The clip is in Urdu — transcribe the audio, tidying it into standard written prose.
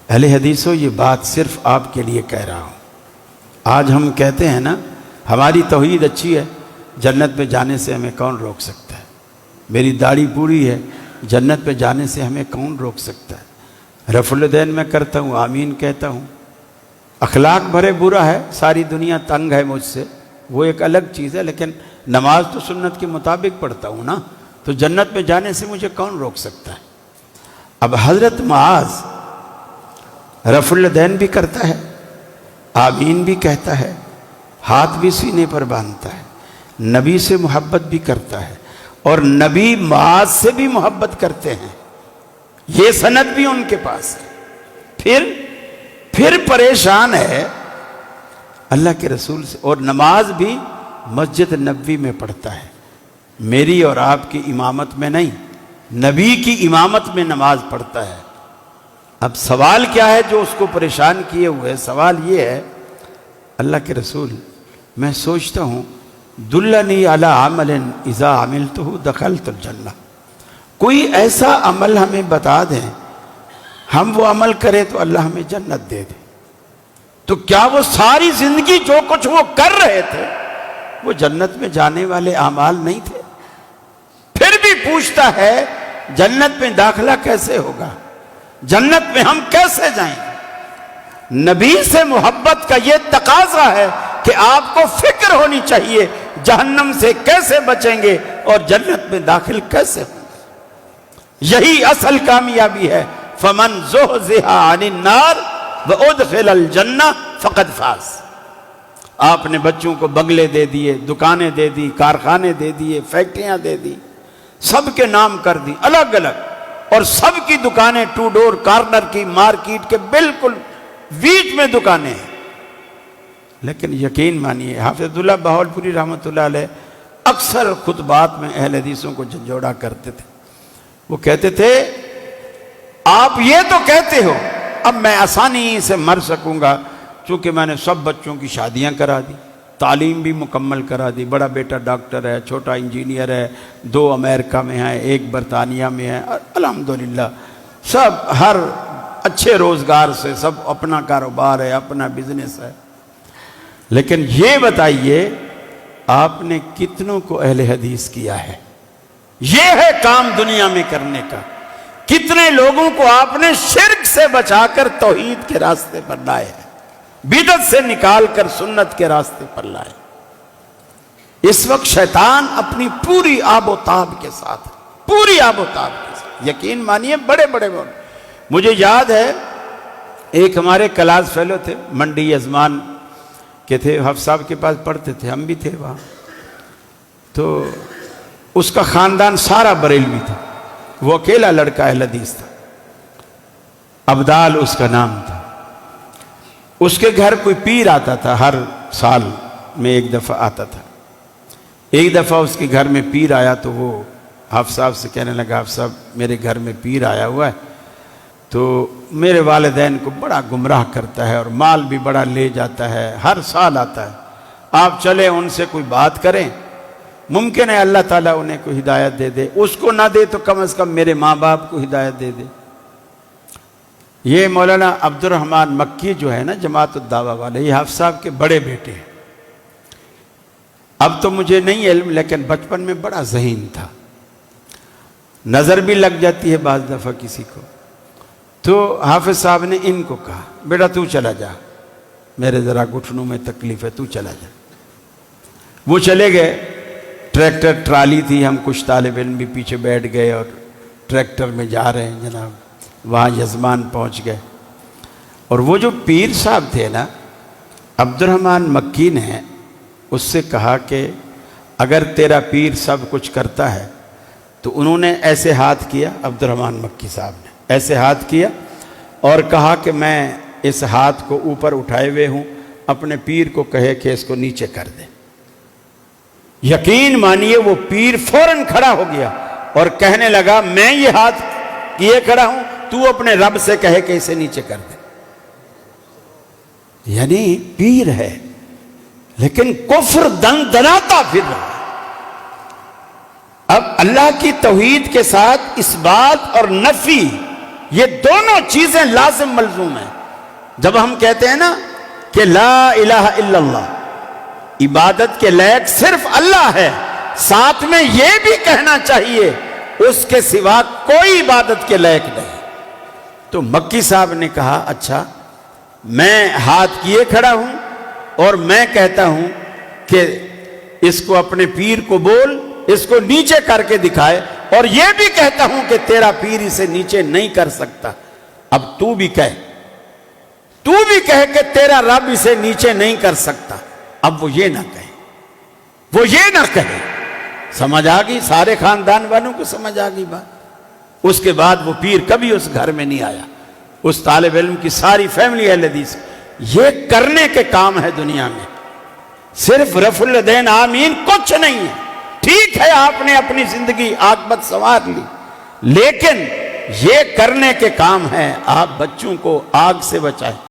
اہل حدیثوں یہ بات صرف آپ کے لیے کہہ رہا ہوں۔ آج ہم کہتے ہیں نا ہماری توحید اچھی ہے، جنت میں جانے سے ہمیں کون روک سکتا ہے؟ میری داڑھی پوری ہے، جنت میں جانے سے ہمیں کون روک سکتا ہے؟ رفع الیدین میں کرتا ہوں، آمین کہتا ہوں، اخلاق بھرے برا ہے، ساری دنیا تنگ ہے مجھ سے، وہ ایک الگ چیز ہے، لیکن نماز تو سنت کے مطابق پڑھتا ہوں نا، تو جنت میں جانے سے مجھے کون روک سکتا ہے؟ اب حضرت معاذ رفع الیدین بھی کرتا ہے، آمین بھی کہتا ہے، ہاتھ بھی سینے پر باندھتا ہے، نبی سے محبت بھی کرتا ہے، اور نبی معاذ سے بھی محبت کرتے ہیں، یہ سند بھی ان کے پاس ہے، پھر پریشان ہے اللہ کے رسول سے، اور نماز بھی مسجد نبوی میں پڑھتا ہے، میری اور آپ کی امامت میں نہیں، نبی کی امامت میں نماز پڑھتا ہے۔ اب سوال کیا ہے جو اس کو پریشان کیے ہوئے؟ سوال یہ ہے، اللہ کے رسول میں سوچتا ہوں دلنی علی عمل اذا عملتہ دخلت الجنہ، کوئی ایسا عمل ہمیں بتا دیں ہم وہ عمل کریں تو اللہ ہمیں جنت دے دے۔ تو کیا وہ ساری زندگی جو کچھ وہ کر رہے تھے وہ جنت میں جانے والے اعمال نہیں تھے؟ پھر بھی پوچھتا ہے جنت میں داخلہ کیسے ہوگا، جنت میں ہم کیسے جائیں گے؟ نبی سے محبت کا یہ تقاضا ہے کہ آپ کو فکر ہونی چاہیے جہنم سے کیسے بچیں گے اور جنت میں داخل کیسے ہوں گے۔ یہی اصل کامیابی ہے، فمن زحزح عن النار وادخل الجنہ فقد فاز۔ آپ نے بچوں کو بنگلے دے دیے، دکانیں دے دی، کارخانے دے دیے، فیکٹریاں دے دی، سب کے نام کر دی الگ الگ، اور سب کی دکانیں ٹو ڈور کارنر کی، مارکیٹ کے بالکل بیچ میں دکانیں ہیں۔ لیکن یقین مانیے حافظ عبداللہ بہاولپوری رحمۃ اللہ علیہ اکثر خطبات میں اہل حدیثوں کو جھنجھوڑا کرتے تھے، وہ کہتے تھے آپ یہ تو کہتے ہو اب میں آسانی سے مر سکوں گا چونکہ میں نے سب بچوں کی شادیاں کرا دی، تعلیم بھی مکمل کرا دی، بڑا بیٹا ڈاکٹر ہے، چھوٹا انجینئر ہے، 2 امریکہ میں ہیں، 1 برطانیہ میں ہے، الحمدللہ سب ہر اچھے روزگار سے، سب اپنا کاروبار ہے، اپنا بزنس ہے۔ لیکن یہ بتائیے آپ نے کتنوں کو اہل حدیث کیا ہے؟ یہ ہے کام دنیا میں کرنے کا۔ کتنے لوگوں کو آپ نے شرک سے بچا کر توحید کے راستے پر لائے ہیں، بدعت سے نکال کر سنت کے راستے پر لائے۔ اس وقت شیطان اپنی پوری آب و تاب کے ساتھ، پوری آب و تاب کے ساتھ، یقین مانیے بڑے بڑے مجھے یاد ہے ایک ہمارے کلاس فیلو تھے، منڈی ازمان کے تھے، حفظ صاحب کے پاس پڑھتے تھے، ہم بھی تھے وہاں، تو اس کا خاندان سارا بریلوی تھا، وہ اکیلا لڑکا اہل حدیث تھا، ابدال اس کا نام تھا۔ اس کے گھر کوئی پیر آتا تھا، ہر سال میں 1 دفعہ آتا تھا۔ ایک دفعہ اس کے گھر میں پیر آیا تو وہ حافظ صاحب سے کہنے لگا حافظ صاحب میرے گھر میں پیر آیا ہوا ہے تو میرے والدین کو بڑا گمراہ کرتا ہے اور مال بھی بڑا لے جاتا ہے، ہر سال آتا ہے، آپ چلیں ان سے کوئی بات کریں، ممکن ہے اللہ تعالیٰ انہیں کوئی ہدایت دے دے، اس کو نہ دے تو کم از کم میرے ماں باپ کو ہدایت دے دے۔ یہ مولانا عبد الرحمن مکی جو ہے نا جماعت الدعوہ والے، یہ حافظ صاحب کے بڑے بیٹے ہیں۔ اب تو مجھے نہیں علم لیکن بچپن میں بڑا ذہین تھا، نظر بھی لگ جاتی ہے بعض دفعہ کسی کو۔ تو حافظ صاحب نے ان کو کہا بیٹا تو چلا جا، میرے ذرا گھٹنوں میں تکلیف ہے، تو چلا جا۔ وہ چلے گئے، ٹریکٹر ٹرالی تھی، ہم کچھ طالب علم بھی پیچھے بیٹھ گئے اور ٹریکٹر میں جا رہے ہیں جناب، وہاں یزمان پہنچ گئے۔ اور وہ جو پیر صاحب تھے نا عبد الرحمن مکی نے اس سے کہا کہ اگر تیرا پیر سب کچھ کرتا ہے تو انہوں نے ایسے ہاتھ کیا، عبد الرحمن مکی صاحب نے ایسے ہاتھ کیا اور کہا کہ میں اس ہاتھ کو اوپر اٹھائے ہوئے ہوں، اپنے پیر کو کہے کہ اس کو نیچے کر دے۔ یقین مانیے وہ پیر فوراً کھڑا ہو گیا اور کہنے لگا میں یہ ہاتھ کیے کھڑا ہوں، تو اپنے رب سے کہے کہ اسے نیچے کر دے۔ یعنی پیر ہے لیکن کفر دن دناتا پھر رہا۔ اب اللہ کی توحید کے ساتھ اس بات اور نفی یہ دونوں چیزیں لازم ملزوم ہیں. جب ہم کہتے ہیں نا کہ لا الہ الا اللہ، عبادت کے لائق صرف اللہ ہے، ساتھ میں یہ بھی کہنا چاہیے اس کے سوا کوئی عبادت کے لائق نہیں. تو مکی صاحب نے کہا اچھا میں ہاتھ کیے کھڑا ہوں اور میں کہتا ہوں کہ اس کو اپنے پیر کو بول اس کو نیچے کر کے دکھائے، اور یہ بھی کہتا ہوں کہ تیرا پیر اسے نیچے نہیں کر سکتا. اب تو بھی کہے کہ تیرا رب اسے نیچے نہیں کر سکتا. اب وہ یہ نہ کہے. سمجھ آ گئی؟ سارے خاندان والوں کو سمجھ آ گئی بات. اس کے بعد وہ پیر کبھی اس گھر میں نہیں آیا. اس طالب علم کی ساری فیملی اہل حدیث. یہ کرنے کے کام ہے دنیا میں، صرف رفع الیدین آمین کچھ نہیں ہے. ٹھیک ہے آپ نے اپنی زندگی عاقبت سنوار لی، لیکن یہ کرنے کے کام ہے آپ بچوں کو آگ سے بچائیں.